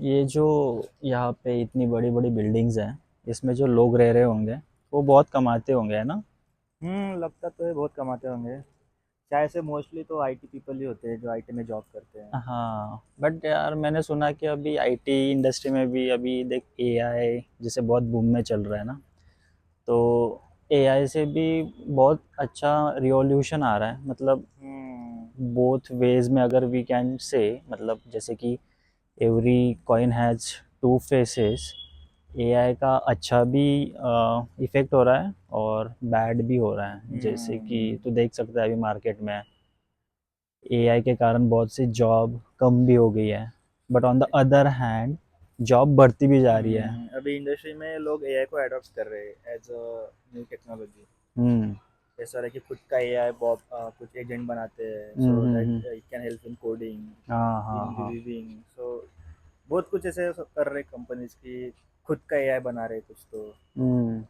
ये जो यहाँ पे इतनी बड़ी बड़ी बिल्डिंग्स हैं, इसमें जो लोग रह रहे होंगे वो बहुत कमाते होंगे, है ना? लगता तो है बहुत कमाते होंगे। चाहे से मोस्टली तो आईटी पीपल ही होते हैं जो आईटी में जॉब करते हैं। हाँ, बट यार मैंने सुना कि अभी आईटी इंडस्ट्री में भी अभी देख एआई जैसे बहुत बूम में चल रहा है ना। तो एआई से भी बहुत अच्छा रिवॉल्यूशन आ रहा है, मतलब हम्म। बोथ वेज में अगर वी कैन से, मतलब जैसे कि every coin has two faces. AI का अच्छा भी इफ़ेक्ट हो रहा है और बैड भी हो रहा है, जैसे कि हम्म। तू देख सकता है अभी मार्केट में एआई के कारण बहुत सी जॉब कम भी हो गई है, but on the other hand job बढ़ती भी जा रही है। अभी इंडस्ट्री में लोग एआई को अडॉप्ट कर रहे हैं एज अ न्यू टेक्नोलॉजी। हम्म ऐसा है कि खुद का एआई बॉब कुछ एजेंट बनाते हैं so that hmm. It can help in coding, हाँ हाँ इन हाँ। रिव्यूइंग। सो बहुत कुछ ऐसे कर रहे कंपनीज की, खुद का एआई बना रहे कुछ तो। हम्म।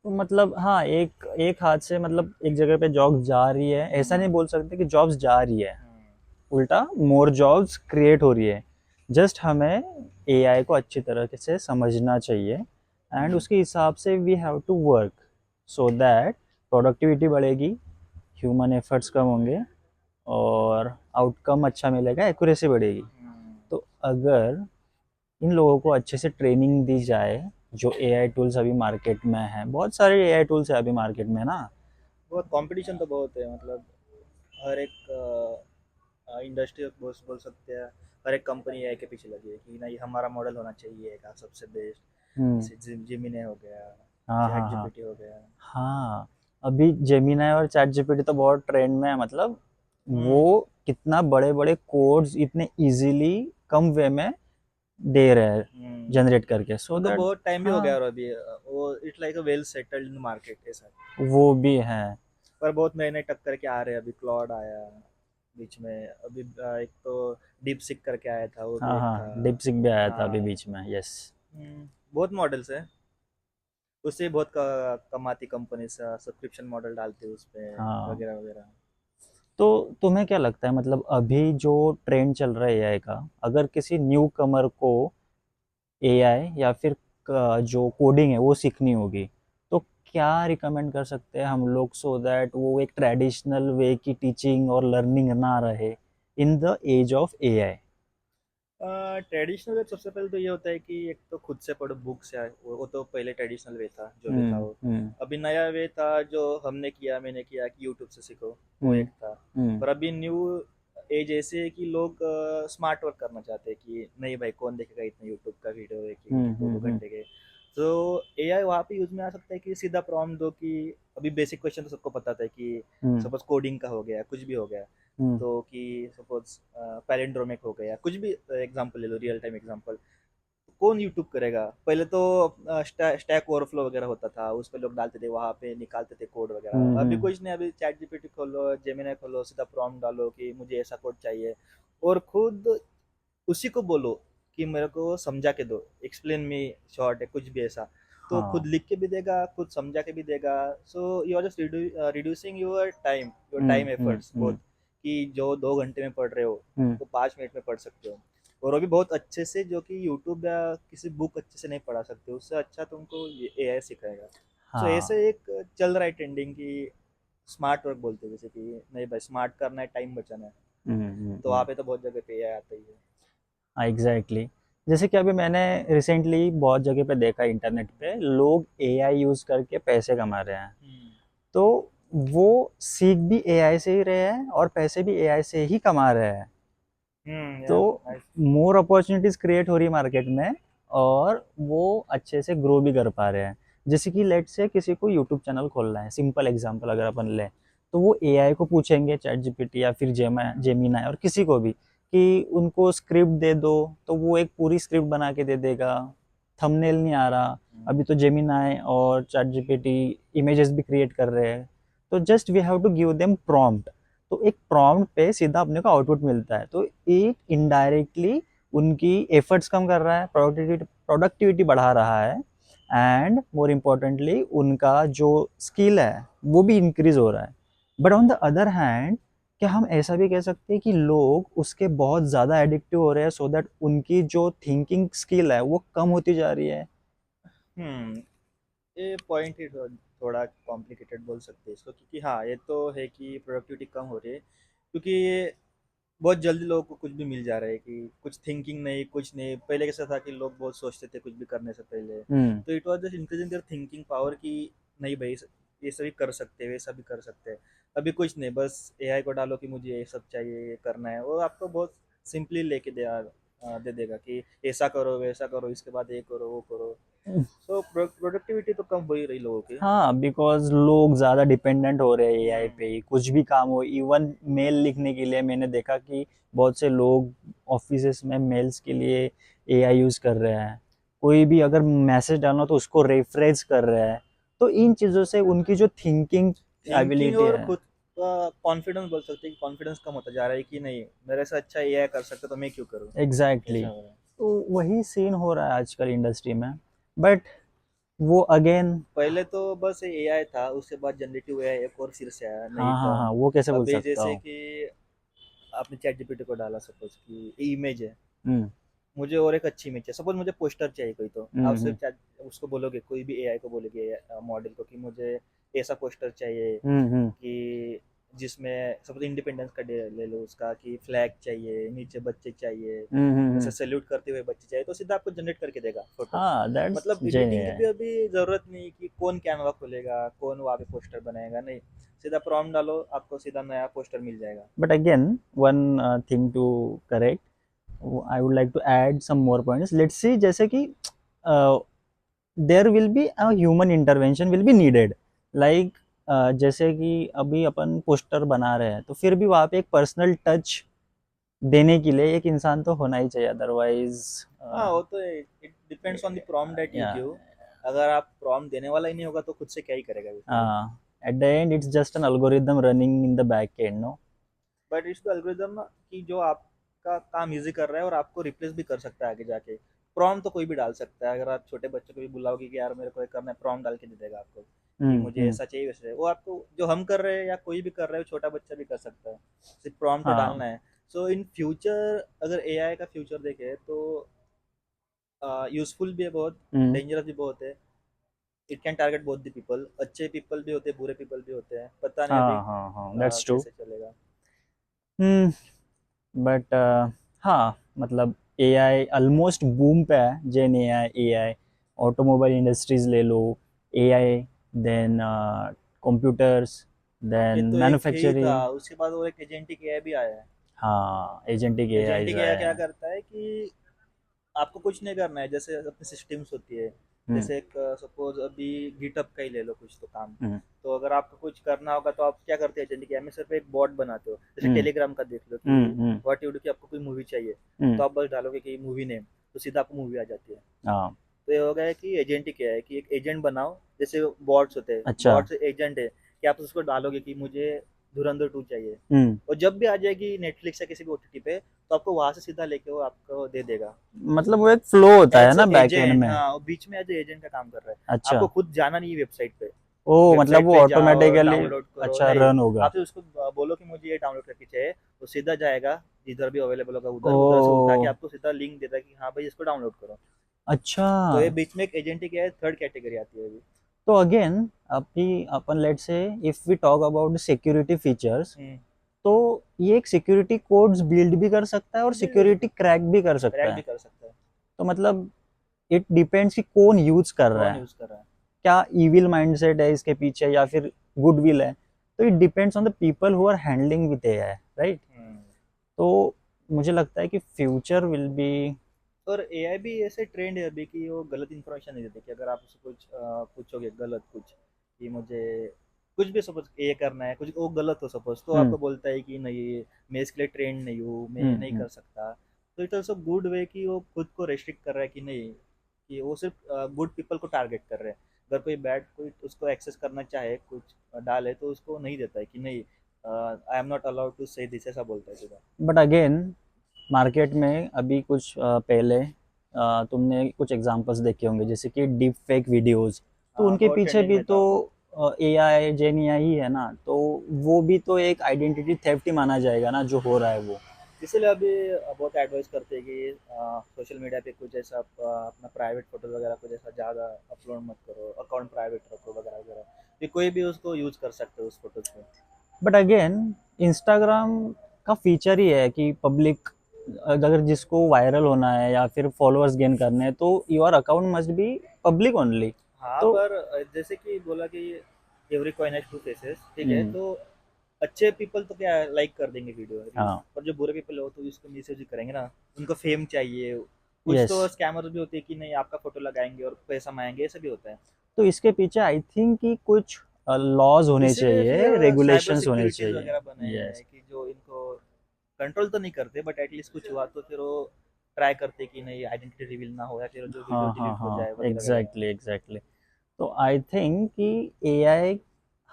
तो मतलब हाँ, एक एक हाथ से मतलब एक जगह पे जॉब्स जा रही है, ऐसा नहीं हम्म। बोल सकते कि जॉब्स जा रही है। हम्म। उल्टा मोर जॉब्स क्रिएट हो रही है। जस्ट हमें एआई को अच्छी तरह से समझना चाहिए एंड हम्म। उसके हिसाब से we have to work so that productivity बढ़ेगी, ह्यूमन एफर्ट्स कम होंगे और आउटकम अच्छा मिलेगा, एक्यूरेसी बढ़ेगी। हम्म। तो अगर इन लोगों को अच्छे से ट्रेनिंग दी जाए, जो एआई टूल्स अभी मार्केट में हैं, बहुत सारे एआई टूल्स है अभी मार्केट में ना। बहुत कंपटीशन तो बहुत है, मतलब हर एक इंडस्ट्री बोल सकते हैं। हर एक कंपनी एआई के पीछे लगी है कि नहीं हमारा मॉडल होना चाहिए का सबसे बेस्ट। हम्म। जैसे जिमिनी हो गया, हाँ चैट हाँ हाँ। जीपीटी हो गया। हाँ, अभी जेमिनाई और चैट जीपीटी तो बहुत ट्रेंड में है, मतलब वो हम्म। कितना बड़े बड़े कोड्स इतने इजीली कम वे में दे रहे हैं जनरेट करके, सो उनका दैट। बहुत टाइम भी हो हाँ, गया और अभी वो it's like a well settled in market ऐसा। वो भी है। पर बहुत नए नए टक्कर के आ रहे हैं, अभी क्लॉड आया बीच में, अभी एक तो डीप सिक करके आया था, वो भी हाँ एक था। हाँ, डिपसिक भी आया था अभी हाँ। बीच में, यस। बहुत मॉडल्स है। उससे बहुत कमाती कंपनी सब्सक्रिप्शन मॉडल डालती है उस पे हाँ, वगैरह वगैरह। तो तुम्हें क्या लगता है, मतलब अभी जो ट्रेंड चल रहा है एआई का, अगर किसी न्यू कमर को एआई या फिर जो कोडिंग है वो सीखनी होगी, तो क्या रिकमेंड कर सकते हैं हम लोग सो दैट वो एक ट्रेडिशनल वे की टीचिंग और लर्निंग ना रहे in the age of AI? Traditional way सबसे पहले तो ये होता है कि एक तो खुद से पढ़ो बुक से, वो तो पहले ट्रेडिशनल वे था जो भी था वो। हम्म अभी नया वे था जो हमने किया, मैंने किया कि यूट्यूब से सीखो, वो हम्म एक था। हम्म पर अभी न्यू एज ऐसे है कि लोग स्मार्ट वर्क करना चाहते हैं कि नहीं भाई कौन देखेगा इतना यूट्यूब का वीडियो एक ही दो दो हम्म घंटे के। तो एआई वहाँ पे यूज में आ सकता है कि सीधा प्रॉम्प्ट दो कि अभी बेसिक क्वेश्चन तो सबको पता था कि हम्म सपोज कोडिंग का हो गया, कुछ भी हो गया। हम्म तो कि सपोज पैलिंड्रोमिक हो गया, कुछ भी एग्जांपल ले लो, रियल टाइम एग्जांपल। कौन यूट्यूब करेगा? पहले तो स्टैक ओवरफ्लो वगैरह होता था, उस पर लोग डालते थे, वहां पे निकालते थे कोड वगैरह। अभी हम्म। कुछ नहीं, अभी चैट जीपीटी खोलो, जेमिनी खोलो, सीधा प्रॉम्प्ट डालो कि मुझे ऐसा कोड चाहिए, और खुद उसी को बोलो कि मेरे को समझा के दो, एक्सप्लेन मी शॉर्ट है कुछ भी ऐसा। तो खुद हाँ। लिख के भी देगा, खुद समझा के भी देगा। So you are just reducing your time efforts बहुत। हम्म कि जो 2 घंटे में पढ़ रहे हो हम्म। तो 5 मिनट में पढ़ सकते हो। और वो भी बहुत अच्छे से, जो कि यूट्यूब या किसी बुक अच्छे से नहीं पढ़ा सकते, उससे अच्छा तुमको एआई सिखाएगा। सो हाँ। ऐसे एक चल रहा है ट्रेंडिंग की स्मार्ट वर्क बोलते हैं, जैसे कि नहीं भाई स्मार्ट करना है, टाइम बचाना है। तो वहाँ पे तो बहुत जगह पे एआई आता ही है। हाँ, एग्जैक्टली। जैसे कि अभी मैंने रिसेंटली बहुत जगह पे देखा इंटरनेट पे लोग एआई यूज़ करके पैसे कमा रहे हैं। हम्म। तो वो सीख भी एआई से ही रहे हैं और पैसे भी एआई से ही कमा रहे हैं। तो या नाइस। मोर अपॉर्चुनिटीज क्रिएट हो रही है मार्केट में और वो अच्छे से ग्रो भी कर पा रहे हैं। जैसे कि लेट से किसी को यूट्यूब चैनल खोलना है, सिंपल एग्जांपल अगर अपन लें, तो वो एआई को पूछेंगे, चैट जीपीटी या फिर जेमिना और किसी को भी, कि उनको स्क्रिप्ट दे दो, तो वो एक पूरी स्क्रिप्ट बना के दे देगा। थंबनेल नहीं आ रहा, अभी तो जेमिनाई और चैट जीपीटी इमेजेस भी क्रिएट कर रहे हैं। तो just we have to give them prompt, तो एक प्रॉम्प्ट पे सीधा अपने को आउटपुट मिलता है। तो एक इनडायरेक्टली उनकी एफर्ट्स कम कर रहा है, प्रोडक्टिविटी प्रोडक्टिविटी बढ़ा रहा है एंड मोर इम्पोर्टेंटली उनका जो स्किल है वो भी इंक्रीज हो रहा है। But on the other hand क्या हम ऐसा भी कह सकते हैं कि लोग उसके बहुत ज़्यादा एडिक्टिव हो रहे हैं, सो दैट उनकी जो थिंकिंग स्किल है वो कम होती जा रही है? हम्म ये पॉइंट ही थोड़ा कॉम्प्लिकेटेड बोल सकते हैं इसको, क्योंकि हाँ ये तो है कि प्रोडक्टिविटी कम हो रही है, क्योंकि ये बहुत जल्दी लोगों को कुछ भी मिल जा रहा है, कि कुछ थिंकिंग नहीं, कुछ नहीं। पहले कैसा था कि लोग बहुत सोचते थे कुछ भी करने से पहले, हम्म। तो it was just increasing there thinking power कि नहीं भाई ये सभी कर सकते हैं, वैसा भी कर सकते हैं। अभी कुछ नहीं, बस एआई को डालो कि मुझे ये सब चाहिए, ये करना है, वो आपको बहुत सिंपली लेके दे देगा कि ऐसा करो वैसा करो, इसके बाद ये करो वो करो। सो प्रोडक्टिविटी तो कम हो ही रही लोगों की। हाँ, बिकॉज लोग ज़्यादा डिपेंडेंट हो रहे हैं एआई हम्म। पे ही, कुछ भी काम हो, इवन मेल लिखने के लिए मैंने देखा कि बहुत से लोग ऑफिसेस में मेल्स के लिए एआई यूज़ कर रहे हैं। कोई भी अगर मैसेज डालना हो तो उसको रेफरेंस कर रहे हैं। तो इन चीज़ों से उनकी जो थिंकिंग थिंकिंग एबिलिटी और है। खुद का कॉन्फिडेंस बोल सकते हैं, कि कॉन्फिडेंस कम होता जा रहा है, कि नहीं मेरे से अच्छा एआई कर सकता तो मैं क्यों करूँ, एग्जैक्टली ऐसा exactly. हो रहा है। तो वही सीन हो रहा है आजकल इंडस्ट्री में। बट वो अगेन। पहले तो बस एआई था, उसके बाद जनरेटिव एआई एक और फिर से आया नई हाँ हाँ हाँ, टर्म। वो कैसे बोल अभी सकता जैसे हूँ। कि आपने चैट जीपीटी को डाला, सपोज कि इमेज है, हम्म मुझे और एक अच्छी इमेज चाहिए, सपोज मुझे पोस्टर चाहिए कोई, तो आप हम्म सिर्फ चैट उसको बोलोगे, कोई भी एआई को बोलोगे मॉडल को, कि मुझे ऐसा पोस्टर चाहिए, हम्म। कि जिसमें सपोज इंडिपेंडेंस का डे ले लो उसका, कि फ्लैग चाहिए, नीचे बच्चे चाहिए, ऐसे हम्म। सैल्यूट करते हुए बच्चे चाहिए, तो सीधा आपको जनरेट करके देगा फोटो। हाँ, दैट्स मतलब जेन एडिटिंग की एआई। भी अभी जरूरत नहीं कि कौन कैनवा खोलेगा, कौन वहाँ पे पोस्टर बनाएगा, नहीं, सीधा प्रॉम्प्ट डालो, आपको सीधा नया पोस्टर मिल जाएगा। But again, one thing to correct, I would like to add some more points. Let's see, जैसे कि uh, there will be a human intervention will be needed. Like जैसे कि अभी अपन पोस्टर बना रहे हैं तो फिर भी वहाँ पे एक पर्सनल टच देने के लिए एक इंसान तो होना ही चाहिए, अदरवाइज हाँ वो तो it depends on the prompt that you या गिव। अगर आप प्रॉम्प्ट देने वाला ही नहीं होगा तो खुद से क्या ही करेगा वैसे वो। at the end it's just an algorithm running in the back end, no? But it's the algorithm कि जो आपका काम इजी कर रहा है और आपको रिप्लेस भी कर सकता है आगे जाके। प्रॉम्प्ट तो कोई भी डाल सकता है, अगर आप छोटे बच्चों को भी बुलाओगे कि यार मेरे को ये करना है, प्रॉम्प्ट डाल के दे देगा आपको, कि मुझे हम्म। ऐसा चाहिए वैसा चाहिए। वो आपको जो हम कर रहे हैं या कोई भी कर रहा है, छोटा बच्चा भी कर सकता है, सिर्फ प्रॉम्प्ट तो हाँ। डालना है। सो इन फ्यूचर अगर एआई का फ्यूचर देखें तो यूजफुल भी है बहुत, हम्म। डेंजरस भी बहुत है। It can target both the people, अच्छे पीपल भी होते हैं, बुरे पीपल भी होते हैं, पता नहीं अभी हाँ हाँ हाँ, दैट्स ट्रू। कैसे चलेगा। हम्म। बट हाँ, मतलब एआई ऑलमोस्ट बूम पे है। जेन एआई, एआई ऑटोमोबाइल इंडस्ट्रीज ले लो, एआई, देन कंप्यूटर्स, ये देन तो एक ही था, मैन्युफैक्चरिंग। उसके बाद और एक एजेंटिक एआई भी आया है। हाँ, एजेंटिक एआईज एजेंटिक एआई आए क्या हैं। करता है कि आपको कुछ नहीं करना है, जैसे अपनी सिस्टम्स होती है, हम्म जैसे एक सपोज अभी गिटअप का ही ले लो कुछ तो काम। हम्म तो अगर आपको कुछ करना होगा तो आप क्या करते हैं, एजेंटिक एआई में सिर्फ एक बॉट बनाते हो, जैसे हम्म टेलीग्राम का देख लो, कि हम्म। व्हाट यू डू, कि आपको कोई मूवी चाहिए, हम्म। तो आप बस डालोगे कि मूवी नेम, तो सीधा आपको मूवी आ जाती है। हाँ। तो ये हो गया है कि एजेंटिक एआई, कि एक एजेंट बनाओ, जैसे बॉट्स होते हैं, अच्छा। बॉट्स एजेंट है, कि आप उसको डालोगे कि मुझे धुरंधर 2 चाहिए, हम्म। और जब भी आ जाएगी नेटफ्लिक्स या किसी भी ओटीटी पे, तो आपको वहां से सीधा लेके वो आपको दे देगा। मतलब वो एक फ्लो होता है एज ना बैक एंड एजेंट, में। हाँ, वो बीच में एज एजेंट का काम कर रहा है। अच्छा। आपको खुद जाना नहीं है वेबसाइट पे, ओ, मतलब वो जाओ ऑटोमेटिकली डाउनलोड करो, अच्छा नहीं। रन होगा। आप सिर्फ उसको बोलो कि मुझे ये डाउनलोड करके चाहिए, वो सीधा जाएगा, जिधर भी अवेलेबल होगा उधर, उधर से उठा के ओ, आपको सीधा लिंक देता है कि हाँ भाई इसको डाउनलोड करो। अच्छा। तो ये बीच में एक एजेंट की है, थर्ड कैटेगरी आती है अभी। तो अगेन, अभी अपन let's say if we talk about security features, hmm. तो ये एक सिक्योरिटी कोड्स बिल्ड भी कर सकता है और बिल्ड सिक्योरिटी क्रैक भी कर सकता क्रैक है। भी कर सकता है। तो मतलब इट डिपेंड्स कि कौन यूज कर रहा कौन है, यूज कर रहा है। क्या इविल माइंडसेट है इसके पीछे या फिर गुडविल है। तो it depends on the people who are handling with AI, right? Hmm. तो मुझे लगता है कि फ्यूचर विल बी। और एआई भी ऐसे ट्रेंड है अभी कि वो गलत इन्फॉर्मेशन नहीं देते, कि अगर आप उससे कुछ पूछोगे गलत कुछ, कि मुझे कुछ भी सपोज ये करना है, कुछ वो गलत हो सपोज, तो हम्म आपको बोलता है कि नहीं मैं इसके लिए ट्रेंड नहीं हूँ, मैं ये नहीं हम्म। कर सकता। तो इट ऑल्सो गुड वे कि वो खुद को रेस्ट्रिक्ट कर रहा है, कि नहीं, कि वो सिर्फ गुड पीपल को टारगेट कर रहे हैं। अगर कोई बैड कोई उसको एक्सेस करना चाहे, कुछ डाले, तो उसको नहीं देता है कि नहीं, I am not allowed to say this, ऐसा बोलता है सीधा। बट अगेन, मार्केट में अभी कुछ पहले तुमने कुछ एग्जांपल्स देखे होंगे जैसे कि डीप फेक वीडियोस। तो हाँ उनके बहुत पीछे ट्रेंडिंग भी में तो था वो। एआई जेन एआई ही है ना, तो वो भी तो एक आइडेंटिटी थेफ्ट ही माना जाएगा ना जो हो रहा है वो। इसीलिए अभी बहुत एडवाइस करते हैं कि सोशल मीडिया पे कुछ ऐसा अपना प्राइवेट फोटो वगैरह कुछ ऐसा ज़्यादा अपलोड मत करो, अकाउंट प्राइवेट रखो वगैरह वगैरह, कि कोई भी उसको यूज़ कर सकते हो उस फोटोज को। बट अगेन इंस्टाग्राम का फीचर ही है कि पब्लिक, अगर जिसको वायरल होना है या फिर फॉलोअर्स गेन करने हैं तो your account must be public only. हाँ, तो पर जैसे कि बोला कि every coin has two faces, ठीक है, हम्म, तो अच्छे पीपल तो क्या लाइक कर देंगे वीडियो रील्स, हाँ, पर जो बुरे पीपल हो तो इसको मिसयूज ही करेंगे ना। उनको फेम चाहिए, कुछ यस। तो स्कैमर भी होते हैं कि नहीं आपका फोटो लगाएंगे और पैसा मांगेंगे, ऐसा भी होता है। तो इसके पीछे आई थिंक कि कुछ लॉज होने इसीलिए फिर चाहिए, साइबर रेगुलेशंस होने सिक्योरिटीज चाहिए। वगैरह बनाए यस। हैं कि जो इनको कंट्रोल तो नहीं करते, बट एटलीस्ट कुछ हुआ तो फिर वो ट्राई करते कि नहीं आइडेंटिटी रिवील ना हो, या फिर जो वीडियो हाँ हाँ डिलीट हो हाँ, जाए वगैरह वगैरह। Exactly exactly. तो आई थिंक कि एआई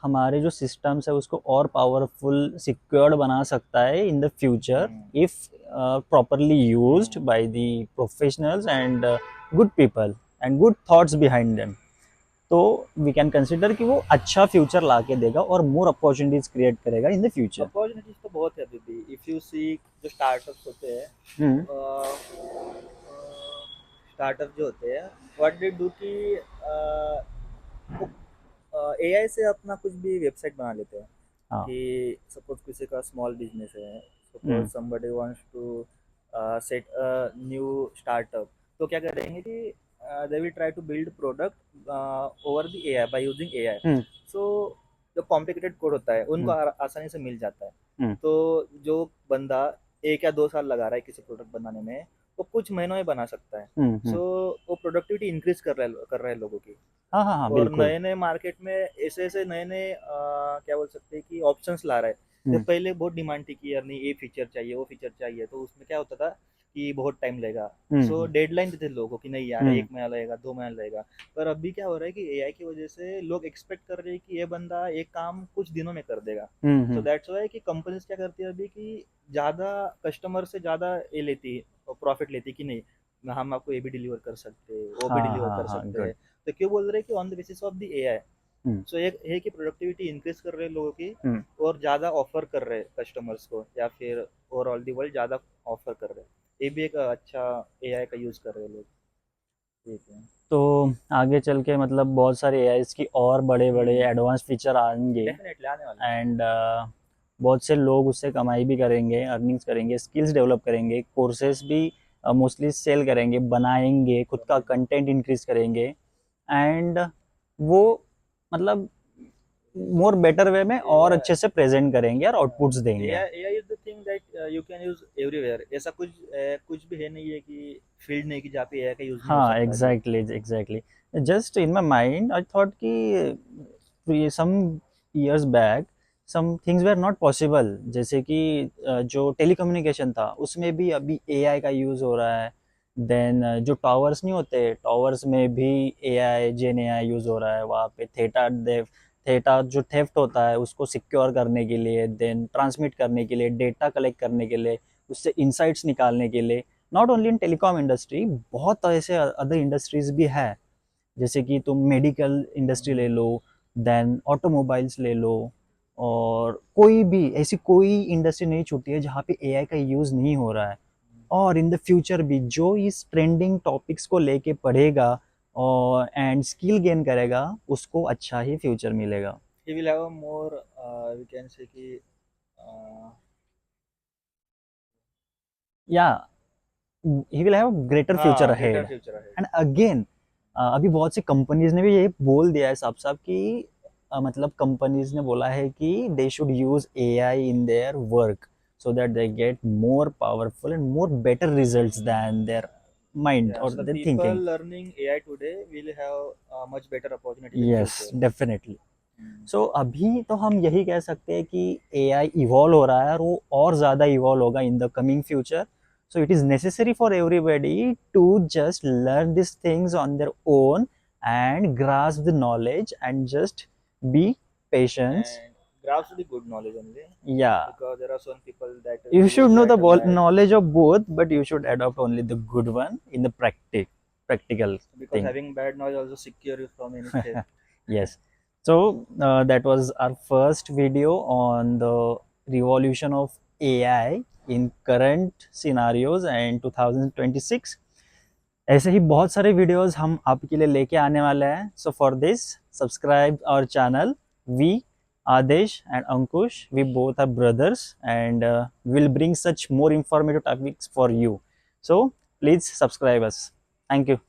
हमारे जो सिस्टम्स है उसको और पावरफुल सिक्योर्ड बना सकता है in the future, hmm. If properly used hmm. By the professionals and good people and good thoughts behind them. तो वी कैन कंसिडर कि वो अच्छा फ्यूचर ला के देगा और मोर अपॉर्चुनिटीज क्रिएट करेगा इन द फ्यूचर। अपॉर्चुनिटीज तो बहुत है अभी भी, इफ़ यू सी जो स्टार्टअप्स होते हैं, हम्म। स्टार्टअप जो होते हैं, व्हाट दे डू कि वो एआई से अपना कुछ भी वेबसाइट बना लेते हैं। हाँ। कि सपोज किसी का स्मॉल बिजनेस है, suppose hmm. Somebody wants to set a new startup, तो क्या करेंगे कि they will try to build product over the AI by using AI. Hmm. So जो कॉम्प्लिकेटेड कोड होता है उनको हम्म। आसानी से मिल जाता है। हम्म। तो जो बंदा 1 या 2 साल लगा रहा है किसी प्रोडक्ट बनाने में, वो कुछ महीनों में बना सकता है। हम्म। सो वो प्रोडक्टिविटी इंक्रीज कर रहा है लोगों की। हाँ हाँ हाँ, और बिल्कुल। नए नए मार्केट में ऐसे ऐसे नए नए क्या बोल सकते हैं कि ऑप्शंस ला रहा है। जब हम्म। पहले बहुत डिमांड थी कि यार नहीं ये फीचर चाहिए वो फीचर चाहिए, तो उसमें क्या होता था कि बहुत टाइम लगेगा। सो हम्म। डेडलाइन देते थे लोगों को कि नहीं यार हम्म। 1 महीना लगेगा, 2 महीना लगेगा। पर अभी क्या हो रहा है कि एआई की वजह से लोग एक्सपेक्ट कर रहे हैं कि ये बंदा एक काम कुछ दिनों में कर देगा। सो हम्म। दैट्स वाई कि कंपनीज क्या करती है अभी कि ज़्यादा कस्टमर से ज़्यादा ये लेती है, प्रॉफिट लेती है कि नहीं हम आपको ये भी डिलीवर कर सकते हैं वो भी हाँ डिलीवर हाँ कर हाँ, सकते गुड। हैं। तो क्यों बोल रहे हैं कि on the basis of the AI. Hmm. So एक है कि प्रोडक्टिविटी इंक्रीज कर रहे हैं लोगों की, हम्म। और ज़्यादा ऑफर कर रहे हैं कस्टमर्स को, या फिर ओवरऑल दी वर्ल्ड ज़्यादा ऑफर कर रहे हैं। ये भी एक अच्छा एआई का यूज़ कर रहे हैं लोग। ठीक है। तो आगे चल के मतलब बहुत सारे एआईज की और बड़े बड़े हम्म। एडवांस फीचर आएंगे। डेफिनेटली आने वाले हैं। एंड बहुत से लोग उससे कमाई भी करेंगे, अर्निंग्स करेंगे, स्किल्स डेवलप करेंगे, कोर्सेज भी मोस्टली सेल करेंगे, बनाएंगे, खुद का Definitely. कंटेंट इंक्रीज करेंगे। एंड वो मतलब मोर बेटर वे में और AI, अच्छे से प्रेजेंट करेंगे और आउटपुट्स देंगे। AI is the thing that you can use everywhere। ऐसा कुछ भी है नहीं है कि फील्ड नहीं कि जहाँ पे एआई का यूज़ नहीं हो हाँ, सकता अभी। Exactly exactly. Just in my mind I thought कि some years back some things were not possible, जैसे कि जो टेलीकम्युनिकेशन था उसमें भी अभी एआई का यूज़ हो रहा है। देन जो टावर्स नहीं होते, टावर्स में भी एआई जेन एआई यूज़ हो रहा है। वहाँ पे थेटा जो थेफ्ट होता है उसको सिक्योर करने के लिए, देन ट्रांसमिट करने के लिए, डेटा कलेक्ट करने के लिए, उससे इंसाइट्स निकालने के लिए। Not only in telecom industry, बहुत ऐसे अदर इंडस्ट्रीज भी है। जैसे कि तुम मेडिकल इंडस्ट्री ले लो, देन ऑटोमोबाइल्स ले लो, और कोई भी ऐसी कोई इंडस्ट्री नहीं छूटी है जहाँ पे एआई का यूज़ नहीं हो रहा है। और इन द फ्यूचर भी जो इस ट्रेंडिंग टॉपिक्स को लेके पढ़ेगा और एंड स्किल गेन करेगा उसको अच्छा ही फ्यूचर मिलेगा। He will have a more we can say कि uh, या he will have greater future हाँ ग्रेटर अहेड। फ्यूचर है। एंड अगेन अभी बहुत सी कंपनीज ने भी ये बोल दिया है साफ साफ कि मतलब कंपनीज ने बोला है कि they should use AI in their work so that they get more powerful and more better results than their mind Yeah, और so the देयर people थिंकिंग। learning AI today will have much better opportunities in yes, future। Definitely. Hmm. So अभी तो हम यही कह सकते हैं कि एआई इवॉल्व हो रहा है और वो और ज़्यादा इवॉल्व होगा in the coming future. So it is necessary for everybody to just learn this things on their own and grasp the knowledge and just be patience. And grasp the good knowledge only, या, because there are some people that you should believe know the that bad, knowledge of both, but you should adopt only the good one in the practical because thing. having bad knowledge also secure you from any threat। Yes. So that was our first video on the revolution of AI in current scenarios and 2026. ऐसे ही बहुत सारे videos हम आपके लिए लेके आने वाले हैं. So for this subscribe our channel. We Adesh and Ankush, we both are brothers, and we'll bring such more informative topics for you. So please subscribe us. Thank you.